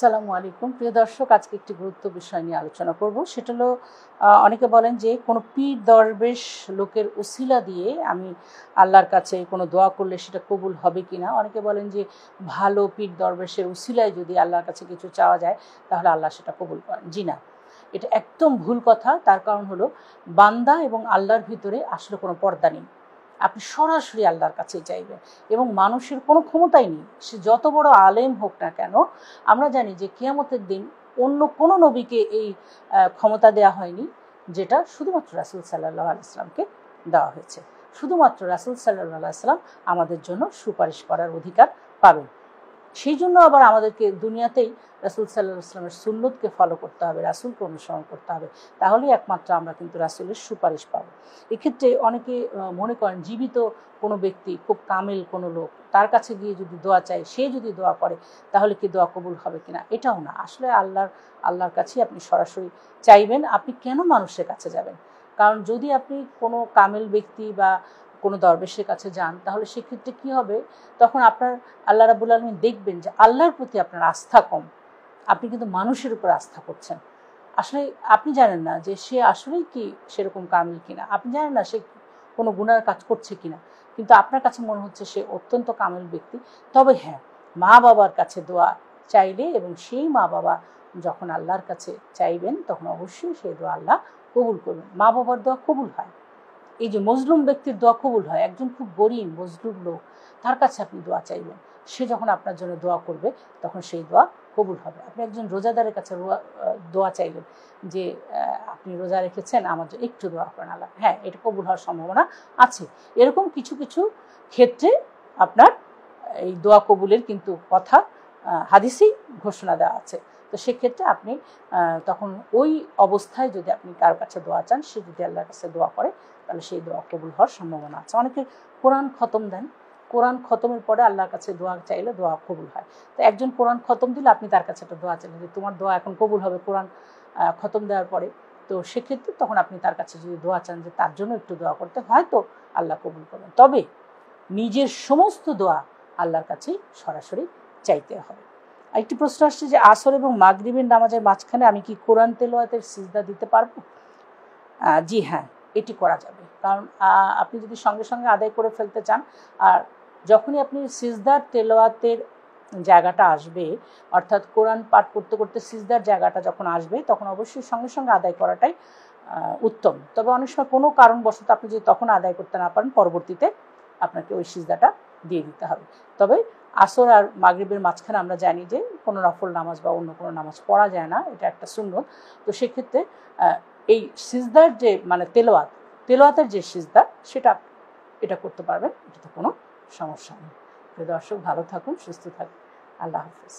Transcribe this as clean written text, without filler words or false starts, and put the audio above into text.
আসসালামু আলাইকুম প্রিয় দর্শক, আজকে একটি গুরুত্ব বিষয় নিয়ে আলোচনা করব। সেটা হলো অনেকে বলেন যে কোনো পীর দরবেশ লোকের উসিলা দিয়ে আমি আল্লাহর কাছে কোনো দোয়া করলে সেটা কবুল হবে কি না। অনেকে বলেন যে ভালো পীর দরবেশের উসিলায় যদি আল্লাহর কাছে কিছু চাওয়া যায় তাহলে আল্লাহ সেটা কবুল করেন। জি না, এটা একদম ভুল কথা। তার কারণ হলো বান্দা এবং আল্লাহর ভিতরে আসলে কোনো পর্দা নেই। আপনি সরাসরি আল্লাহর কাছে চাইবেন এবং মানুষের কোনো ক্ষমতাই নেই, সে যত বড় আলেম হোক না কেন। আমরা জানি যে কিয়ামতের দিন অন্য কোনো নবীকে এই ক্ষমতা দেওয়া হয়নি, যেটা শুধুমাত্র রাসূল সাল্লাল্লাহু আলাইহি ওয়াসাল্লামকে দেওয়া হয়েছে। শুধুমাত্র রাসূল সাল্লাল্লাহু আলাইহি ওয়াসাল্লাম আমাদের জন্য সুপারিশ করার অধিকার পাবেন। সেই জন্য আবার আমাদেরকে দুনিয়াতেই রাসূল সাল্লাল্লাহু আলাইহি ওয়াসাল্লামের সুন্নতকে ফলো করতে হবে, রাসূলকে অনুসরণ করতে হবে। তাহলেই একমাত্র আমরা কিন্তু রাসূলের সুপারিশ পাবো। এক্ষেত্রে অনেকে মনে করেন জীবিত কোনো ব্যক্তি, খুব কামেল কোনো লোক, তার কাছে গিয়ে যদি দোয়া চায়, সে যদি দোয়া করে তাহলে কি দোয়া কবুল হবে কিনা, এটাও না। আসলে আল্লাহর কাছেই আপনি সরাসরি চাইবেন। আপনি কেন মানুষের কাছে যাবেন? কারণ যদি আপনি কোনো কামেল ব্যক্তি বা কোনো দরবেশের কাছে যান তাহলে সেক্ষেত্রে কী হবে, তখন আপনার আল্লাহ রাব্বুল আলামিন দেখবেন যে আল্লাহর প্রতি আপনার আস্থা কম, আপনি কিন্তু মানুষের উপর আস্থা করছেন। আসলে আপনি জানেন না যে সে আসলেই কি সেরকম কামিল কিনা, আপনি জানেন না সে কোনো গুনার কাজ করছে কিনা, কিন্তু আপনার কাছে মনে হচ্ছে সে অত্যন্ত কামিল ব্যক্তি। তবে হ্যাঁ, মা বাবার কাছে দোয়া চাইলে এবং সেই মা বাবা যখন আল্লাহর কাছে চাইবেন তখন অবশ্যই সেই দোয়া আল্লাহ কবুল করবেন। মা বাবার দোয়া কবুল হয়। এই যে মজলুম ব্যক্তির দোয়া কবুল হয়, একজন খুব গরিব মজলুম লোক, তার কাছে আপনি দোয়া চাইবেন, সে যখন আপনার জন্য দোয়া করবে তখন সেই দোয়া কবুল হবে। আপনি একজন রোজাদারের কাছে দোয়া চাইলেন যে আপনি রোজা রেখেছেন, আমার জন্য একটু দোয়া করেন আল্লাহ, হ্যাঁ, এটা কবুল হওয়ার সম্ভাবনা আছে। এরকম কিছু কিছু ক্ষেত্রে আপনার এই দোয়া কবুলের কিন্তু কথা হাদিসেই ঘোষণা দেওয়া আছে। তো সেক্ষেত্রে আপনি তখন ওই অবস্থায় যদি আপনি কারো কাছে দোয়া চান, সে যদি আল্লাহর কাছে দোয়া করে তাহলে সেই দোয়া কবুল হওয়ার সম্ভাবনা আছে। অনেকে কোরআন খতম দেন, কোরআন খতমের পরে আল্লাহর কাছে দোয়া চাইলে দোয়া কবুল হয়। তো একজন কোরআন খতম দিলে আপনি তার কাছে একটা দোয়া চাইলেন যে তোমার দোয়া এখন কবুল হবে কোরআন খতম দেওয়ার পরে। তো সেক্ষেত্রে তখন আপনি তার কাছে যদি দোয়া চান যে তার জন্য একটু দোয়া করতে, হয়তো আল্লাহ কবুল করবেন। তবে নিজের সমস্ত দোয়া আল্লাহর কাছেই সরাসরি চাইতে হবে। আরেকটি প্রশ্ন আসছে যে আসর এবং মাগরিবের নামাজের মাঝখানে আমি কি কোরআন তেলাওয়াতের সিজদা দিতে পারবো? জি হ্যাঁ, এটি করা যাবে। কারণ আপনি যদি সঙ্গে সঙ্গে আদায় করে ফেলতে চান, আর যখনই আপনি সিজদার তেলাওয়াতের জায়গাটা আসবে, অর্থাৎ কোরআন পাঠ করতে করতে সিজদার জায়গাটা যখন আসবে তখন অবশ্যই সঙ্গে সঙ্গে আদায় করাটাই উত্তম। তবে অনেক সময় কোনো কারণবশত আপনি যদি তখন আদায় করতে না পারেন, পরবর্তীতে আপনাকে ওই সিজদাটা দিয়ে দিতে হবে। তবে আসর আর মাগরিবের মাঝখানে আমরা জানি যে কোনো নফল নামাজ বা অন্য কোনো নামাজ পড়া যায় না, এটা একটা সুন্নত। তো সেক্ষেত্রে এই সিজদার যে মানে তেলাওয়াতের যে সিজদা, এটা করতে পারবেন, এটাতে কোনো সমস্যা নেই। দর্শক, ভালো থাকুন, সুস্থ থাকুন। আল্লাহ হাফেজ।